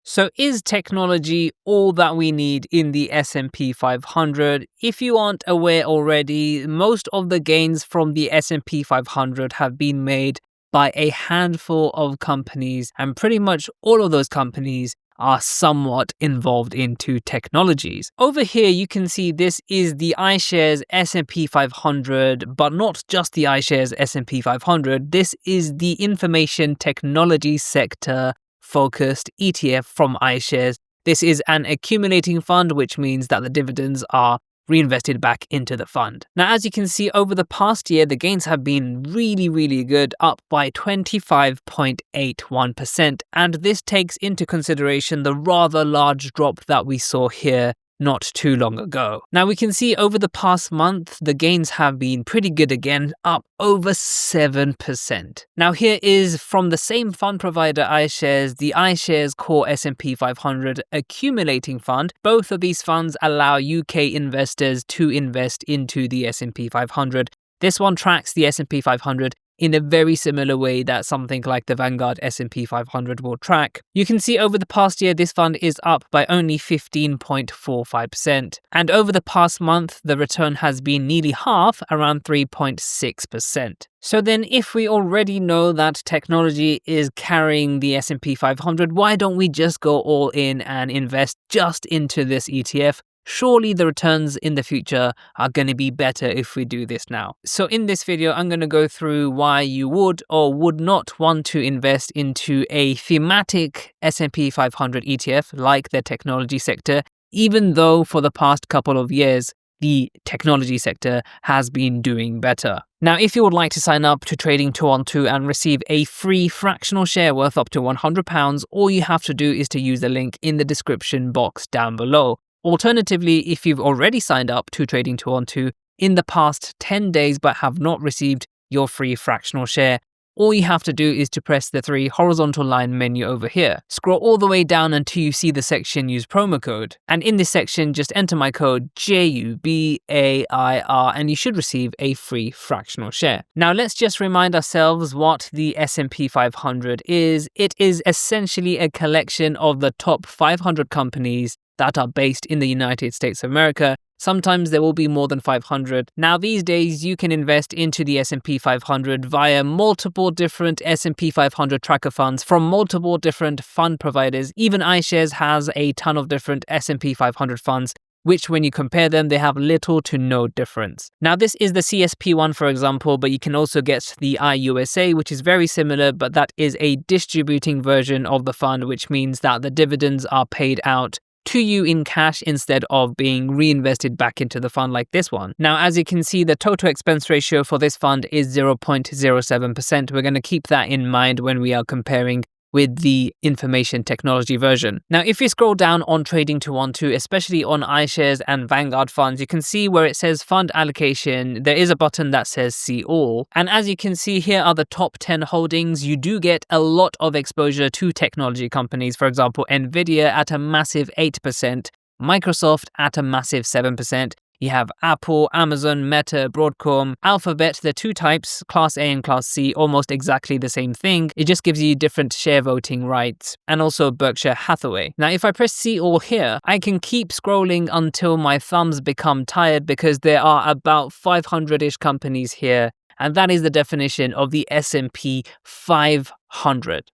So is technology all that we need in the S&P 500? If you aren't aware already, most of the gains from the S&P 500 have been made by a handful of companies, and pretty much all of those companies are somewhat involved into technologies. Over here, you can see this is the iShares S&P 500, but not just the iShares S&P 500. This is the information technology sector focused ETF from iShares. This is an accumulating fund, which means that the dividends are reinvested back into the fund. Now, as you can see, over the past year, the gains have been really good, up by 25.81%. And this takes into consideration the rather large drop that we saw here not too long ago. Now we can see over the past month, the gains have been pretty good again, up over 7%. Now here is from the same fund provider iShares, the iShares Core S&P 500 Accumulating Fund. Both of these funds allow UK investors to invest into the S&P 500. This one tracks the S&P 500 in a very similar way that something like the Vanguard S&P 500 will track. You can see over the past year, this fund is up by only 15.45%. And over the past month, the return has been nearly half, around 3.6%. So then if we already know that technology is carrying the S&P 500, why don't we just go all in and invest just into this ETF? Surely the returns in the future are going to be better if we do this now. So in this video, I'm going to go through why you would or would not want to invest into a thematic S&P 500 ETF like the technology sector, even though for the past couple of years, the technology sector has been doing better. Now, if you would like to sign up to Trading 212 and receive a free fractional share worth up to £100, all you have to do is to use the link in the description box down below. Alternatively, if you've already signed up to Trading 212 in the past 10 days but have not received your free fractional share, all you have to do is to press the 3 horizontal line menu over here. Scroll all the way down until you see the section Use Promo Code. And in this section, just enter my code JUBAIR and you should receive a free fractional share. Now, let's just remind ourselves what the S&P 500 is. It is essentially a collection of the top 500 companies that are based in the United States of America. Sometimes there will be more than 500. Now these days you can invest into the S&P 500 via multiple different S&P 500 tracker funds from multiple different fund providers. Even iShares has a ton of different S&P 500 funds, which when you compare them, they have little to no difference. Now this is the CSP one, for example, but you can also get the IUSA, which is very similar, but that is a distributing version of the fund, which means that the dividends are paid out to you in cash instead of being reinvested back into the fund like this one. Now, as you can see, the total expense ratio for this fund is 0.07%. We're going to keep that in mind when we are comparing with the information technology version. Now, if you scroll down on Trading 212, especially on iShares and Vanguard funds, you can see where it says fund allocation, there is a button that says see all. And as you can see, here are the top 10 holdings. You do get a lot of exposure to technology companies. For example, Nvidia at a massive 8%, Microsoft at a massive 7%. You have Apple, Amazon, Meta, Broadcom, Alphabet. They're two types, Class A and Class C, almost exactly the same thing. It just gives you different share voting rights. And also Berkshire Hathaway. Now, if I press see all here, I can keep scrolling until my thumbs become tired because there are about 500-ish companies here. And that is the definition of the S&P 500.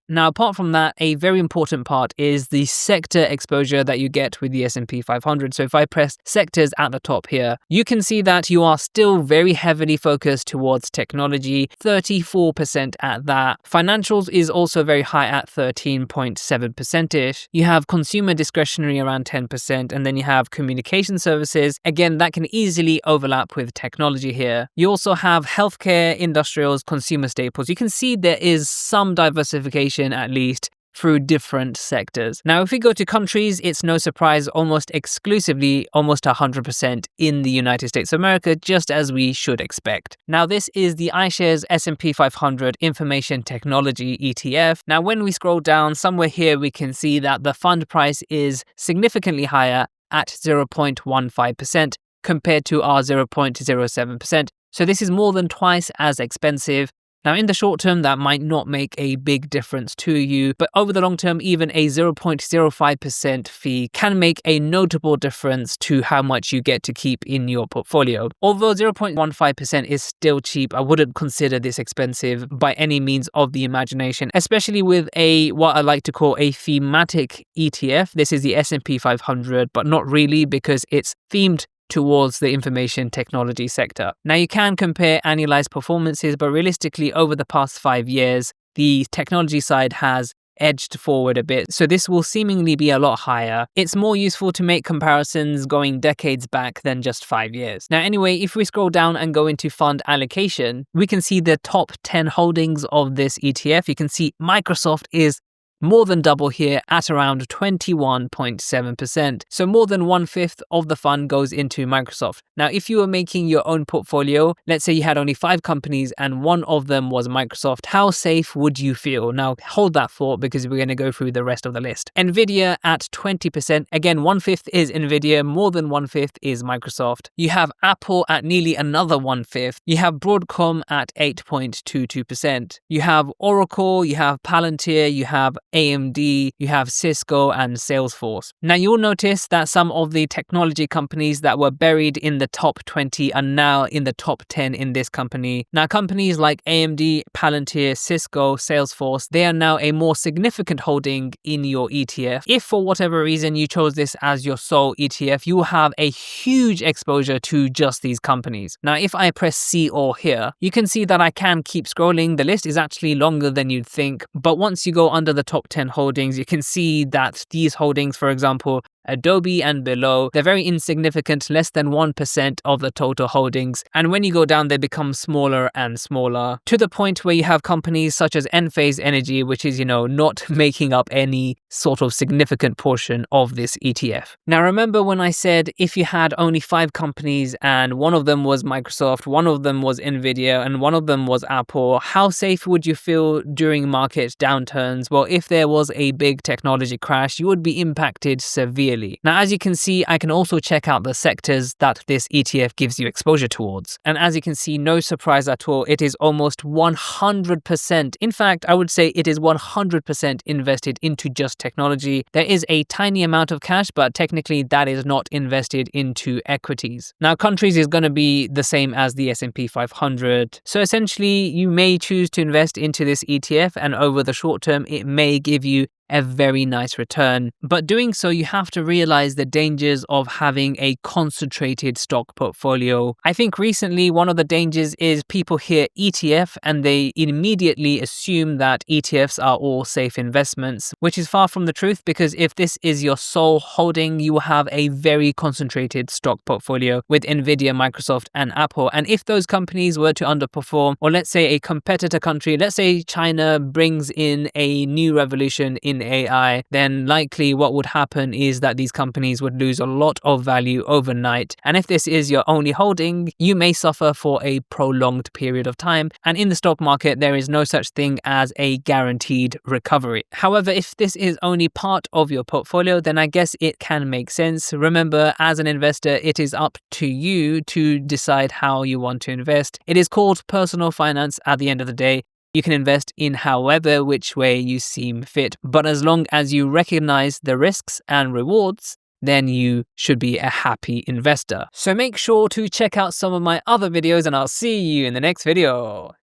Now, apart from that, a very important part is the sector exposure that you get with the S&P 500. So if I press sectors at the top here, you can see that you are still very heavily focused towards technology, 34% at that. Financials is also very high at 13.7%-ish. You have consumer discretionary around 10%, and then you have communication services. Again, that can easily overlap with technology here. You also have healthcare, industrials, consumer staples. You can see there is some diversification at least through different sectors. Now, if we go to countries, it's no surprise almost exclusively, almost 100% in the United States of America, just as we should expect. Now, this is the iShares S&P 500 Information Technology ETF. Now, when we scroll down somewhere here, we can see that the fund price is significantly higher at 0.15% compared to our 0.07%. So this is more than twice as expensive. Now, in the short term, that might not make a big difference to you, but over the long term, even a 0.05% fee can make a notable difference to how much you get to keep in your portfolio. Although 0.15% is still cheap, I wouldn't consider this expensive by any means of the imagination, especially with what I like to call a thematic ETF. This is the S&P 500, but not really, because it's themed towards the information technology sector. Now, you can compare annualized performances, but realistically, over the past 5 years, the technology side has edged forward a bit, so this will seemingly be a lot higher. It's more useful to make comparisons going decades back than just 5 years. Now, anyway, if we scroll down and go into fund allocation, we can see the top 10 holdings of this ETF. You can see Microsoft is more than double here at around 21.7%. So more than 1/5 of the fund goes into Microsoft. Now, if you were making your own portfolio, let's say you had only 5 companies and one of them was Microsoft, how safe would you feel? Now, hold that thought, because we're going to go through the rest of the list. Nvidia at 20%. Again, 1/5 is Nvidia, more than 1/5 is Microsoft. You have Apple at nearly another 1/5. You have Broadcom at 8.22%. You have Oracle, you have Palantir, you have AMD, you have Cisco and Salesforce. Now, you'll notice that some of the technology companies that were buried in the top 20 are now in the top 10 in this company. Now, companies like AMD, Palantir, Cisco, Salesforce, they are now a more significant holding in your ETF. If for whatever reason you chose this as your sole ETF, you will have a huge exposure to just these companies. Now, if I press see all here, you can see that I can keep scrolling. The list is actually longer than you'd think, but once you go under the top 10 holdings, you can see that these holdings, for example, Adobe and below, they're very insignificant, less than 1% of the total holdings. And when you go down, they become smaller and smaller, to the point where you have companies such as Enphase Energy, which is, not making up any sort of significant portion of this ETF. Now, remember when I said if you had only 5 companies and one of them was Microsoft, one of them was Nvidia, and one of them was Apple, how safe would you feel during market downturns? Well, if there was a big technology crash, you would be impacted severely. Now, as you can see, I can also check out the sectors that this ETF gives you exposure towards. And as you can see, no surprise at all, it is almost 100%. In fact, I would say it is 100% invested into just technology. There is a tiny amount of cash, but technically that is not invested into equities. Now, countries is going to be the same as the S&P 500. So essentially, you may choose to invest into this ETF, and over the short term, it may give you a very nice return. But doing so, you have to realize the dangers of having a concentrated stock portfolio. I think recently one of the dangers is people hear ETF and they immediately assume that ETFs are all safe investments, which is far from the truth, because if this is your sole holding, you will have a very concentrated stock portfolio with Nvidia, Microsoft and Apple. And if those companies were to underperform, or let's say a competitor country, let's say China brings in a new revolution in AI, then likely what would happen is that these companies would lose a lot of value overnight. And if this is your only holding, you may suffer for a prolonged period of time. And in the stock market, there is no such thing as a guaranteed recovery. However, if this is only part of your portfolio, then I guess it can make sense. Remember, as an investor, it is up to you to decide how you want to invest. It is called personal finance at the end of the day. You can invest in however which way you seem fit, but as long as you recognize the risks and rewards, then you should be a happy investor. So make sure to check out some of my other videos, and I'll see you in the next video.